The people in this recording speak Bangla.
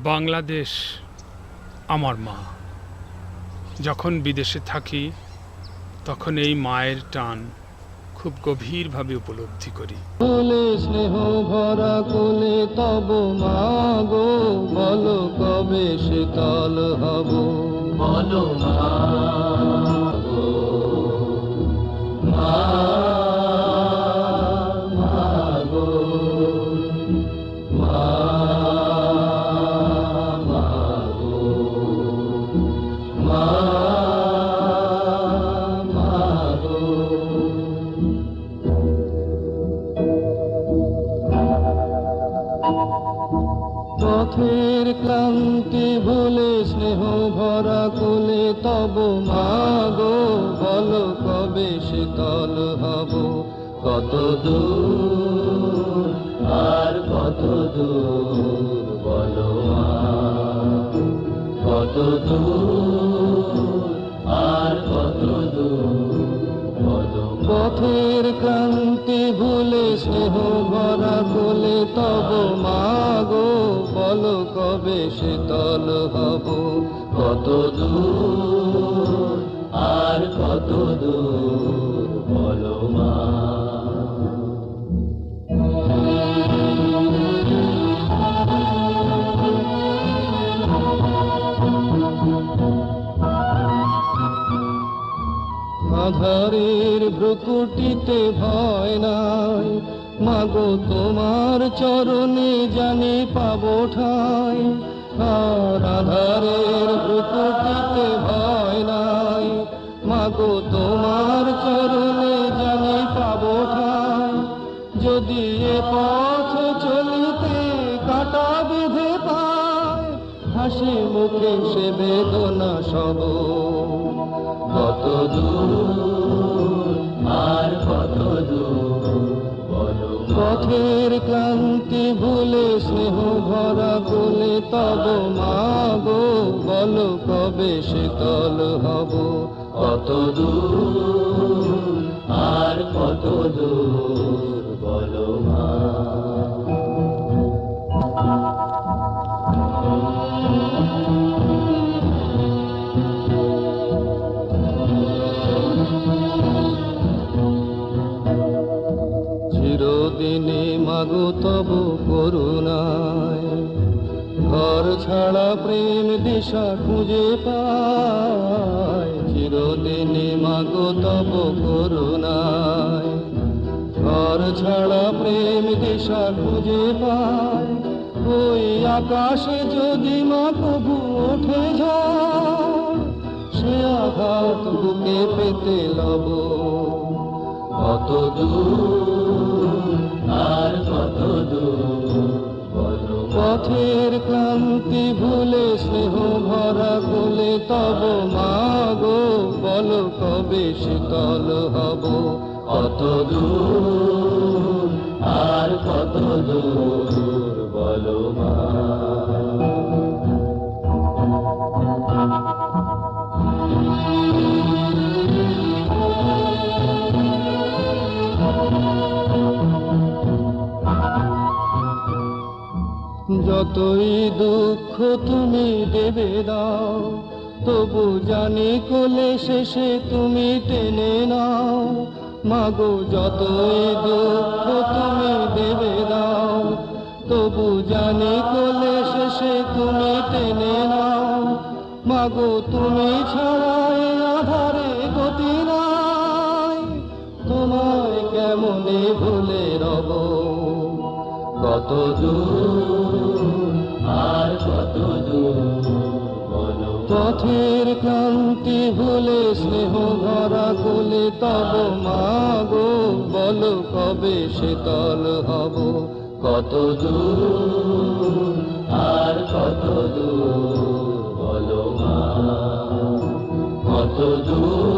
বাংলাদেশ আমার মা। যখন বিদেশে থাকি তখন এই মায়ের টান খুব গভীরভাবে উপলব্ধি করি। স্নেহ ভরা কোলে তব মা গো, বলো কবে শীতল হব, বলো মা গো, মা গো, মা গো, মা গো। পথের ক্লান্তি ভুলে স্নেহ ভরা কোলে তব মা গো, বলো কবে শীতল হব, কত দূর আর কত দূর, বলো মা কত দূর আর কত দূর, বলো। পথের ক্লান্তি ভুলে স্নেহ ভরা কোলে তব মা গো, বলো কবে শীতল হব, কত দূর আর কত দূর, বলো মা। আধারের ভ্রুকুটিতে ভয় নাই, মাগো তোমার চরণে জানি পাবো ঠাই, আর আধারের ভ্রুকুটিতে ভয় নাই, মাগো তোমার চরণে জানি পাবো ঠাই, যদি এ পথ চলিতে কাটা বেঁধে পায়, হাসি মুখে সে বেদনা সব, কত দূর আর কত দূর, বলো। পথের ক্লান্তি ভুলে স্নেহ ভরা কোলে তব মা গো, বলো কবে শীতল হব, কত দূর আর কত দূর, বলো মা। চিরদিনে মাগো তব করুণায়, ঘর ছাড়া প্রেম দিশা খুঁজে পায়, চিরদিনে মাগো তব করুণায়, ঘর ছাড়া প্রেম দিশা খুঁজে পায়, ওই আকাশে যদি মা কবু ওঠে ঝড়, সে আঘাত বুকে পেতে লব, কত দূর আর কত দূর, বলো। পথের ক্লান্তি ভুলে স্নেহ ভরা কোলে তব মা গো, বলো কবে শীতল হব, কত দূর আর কত দূর, বলো মা। যতই দুঃখ তুমি দেবে দাও, তবু জানি কোলে শেষে তুমি টেনে নাও, মাগো যতই দুঃখ তুমি দেবে দাও, তবু জানি কোলে শেষে তুমি টেনে নাও, মাগো তুমি ছাড়া এ আধারে গতি নাই, তোমায় কেমনে ভুলে রব, কত দূর আর কত দূর, বলো। পথের ক্লান্তি ভুলে স্নেহ ভরা কোলে তব মা গো, বলো কবে শীতল হব, কত দূর আর কত দূর, বলো মা, কত দূর